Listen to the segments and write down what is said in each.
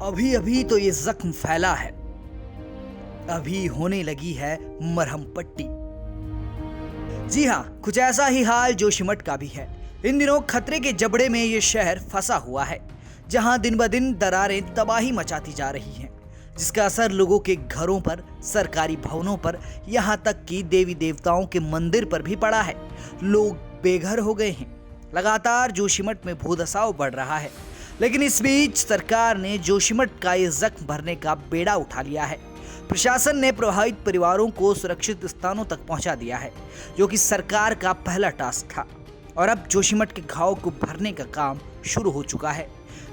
अभी अभी तो ये जख्म फैला है, अभी होने लगी है मरहम पट्टी। जी हाँ, कुछ ऐसा ही हाल जोशीमठ का भी है। इन दिनों खतरे के जबड़े में ये शहर फंसा हुआ है, जहां दिन ब दिन दरारें तबाही मचाती जा रही हैं, जिसका असर लोगों के घरों पर, सरकारी भवनों पर, यहां तक कि देवी देवताओं के मंदिर पर भी पड़ा है। लोग बेघर हो गए हैं। लगातार जोशीमठ में भूदसाव बढ़ रहा है, लेकिन इस बीच सरकार ने जोशीमठ का ये जख्म भरने का बेड़ा उठा लिया है। प्रशासन ने प्रभावित परिवारों को सुरक्षित स्थानों तक पहुंचा दिया है, जो कि सरकार का पहला टास्क था। और अब जोशीमठ के घाव को भरने का काम शुरू हो चुका है।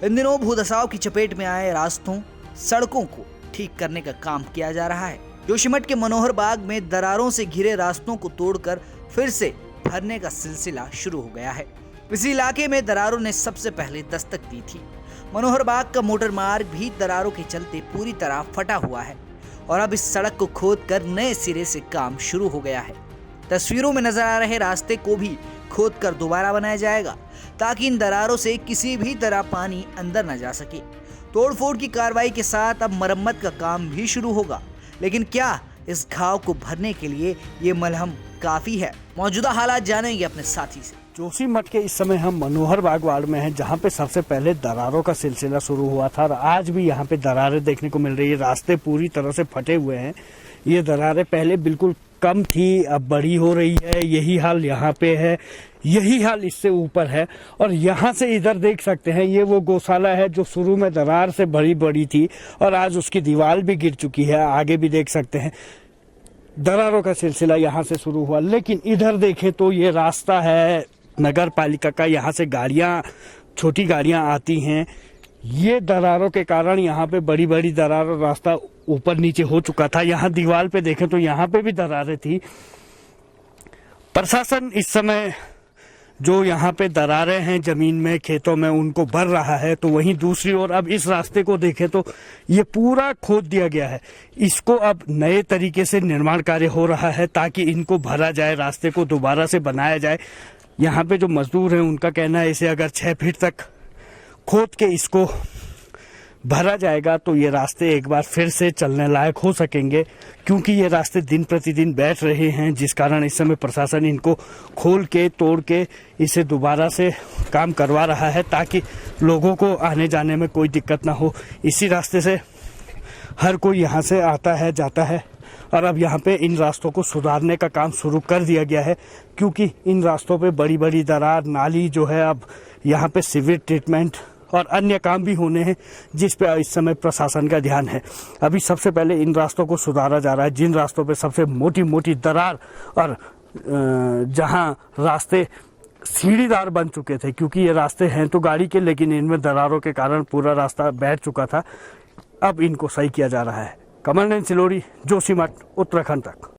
इन दिनों भूदसाव की चपेट में आए रास्तों, सड़कों को ठीक करने का काम किया जा रहा है। जोशीमठ के मनोहर बाग में दरारों से घिरे रास्तों को तोड़कर फिर से भरने का सिलसिला शुरू हो गया है। इसी इलाके में दरारों ने सबसे पहले दस्तक दी थी। मनोहर बाग का मोटर मार्ग भी दरारों के चलते पूरी तरह फटा हुआ है और अब इस सड़क को खोदकर नए सिरे से काम शुरू हो गया है। तस्वीरों में नजर आ रहे रास्ते को भी खोदकर दोबारा बनाया जाएगा, ताकि इन दरारों से किसी भी तरह पानी अंदर न जा सके। तोड़फोड़ की कार्रवाई के साथ अब मरम्मत का काम भी शुरू होगा। लेकिन क्या इस घाव को भरने के लिए ये मलहम काफी है? मौजूदा हालात जानेंगे अपने साथी से। जोशीमठ के इस समय हम मनोहर बाग वार्ड में हैं, जहां पे सबसे पहले दरारों का सिलसिला शुरू हुआ था और आज भी यहां पे दरारें देखने को मिल रही है। रास्ते पूरी तरह से फटे हुए हैं। ये दरारें पहले बिल्कुल कम थी, अब बड़ी हो रही है। यही हाल यहाँ पे है, यही हाल इससे ऊपर है। और यहाँ से इधर देख सकते हैं, ये वो गौशाला है जो शुरू में दरार से बड़ी बड़ी थी और आज उसकी दीवार भी गिर चुकी है। आगे भी देख सकते हैं, दरारों का सिलसिला यहाँ से शुरू हुआ। लेकिन इधर देखें तो ये रास्ता है नगर पालिका का, यहाँ से गाड़ियाँ, छोटी गाड़ियाँ आती हैं। ये दरारों के कारण यहाँ पे बड़ी बड़ी दरार और रास्ता ऊपर नीचे हो चुका था। यहाँ दीवार पे देखें तो यहाँ पे भी दरारें थी। प्रशासन इस समय जो यहाँ पे दरारें हैं जमीन में, खेतों में, उनको भर रहा है। तो वहीं दूसरी ओर अब इस रास्ते को देखें तो ये पूरा खोद दिया गया है। इसको अब नए तरीके से निर्माण कार्य हो रहा है ताकि इनको भरा जाए, रास्ते को दोबारा से बनाया जाए। यहाँ पे जो मजदूर हैं उनका कहना है इसे अगर 6 फीट तक खोद के इसको भरा जाएगा तो ये रास्ते एक बार फिर से चलने लायक हो सकेंगे, क्योंकि ये रास्ते दिन प्रतिदिन बैठ रहे हैं, जिस कारण इस समय प्रशासन इनको खोल के, तोड़ के इसे दोबारा से काम करवा रहा है ताकि लोगों को आने जाने में कोई दिक्कत ना हो। इसी रास्ते से हर कोई यहाँ से आता है, जाता है। और अब यहाँ पे इन रास्तों को सुधारने का काम शुरू कर दिया गया है, क्योंकि इन रास्तों पे बड़ी बड़ी दरार, नाली जो है, अब यहाँ पे सीवेज ट्रीटमेंट और अन्य काम भी होने हैं, जिस पे इस समय प्रशासन का ध्यान है। अभी सबसे पहले इन रास्तों को सुधारा जा रहा है, जिन रास्तों पे सबसे मोटी मोटी दरार और जहां रास्ते सीढ़ीदार बन चुके थे, क्योंकि ये रास्ते हैं तो गाड़ी के, लेकिन इनमें दरारों के कारण पूरा रास्ता बैठ चुका था। अब इनको सही किया जा रहा है। कमल नयन सिलोरी, जोशीमठ, उत्तराखंड तक।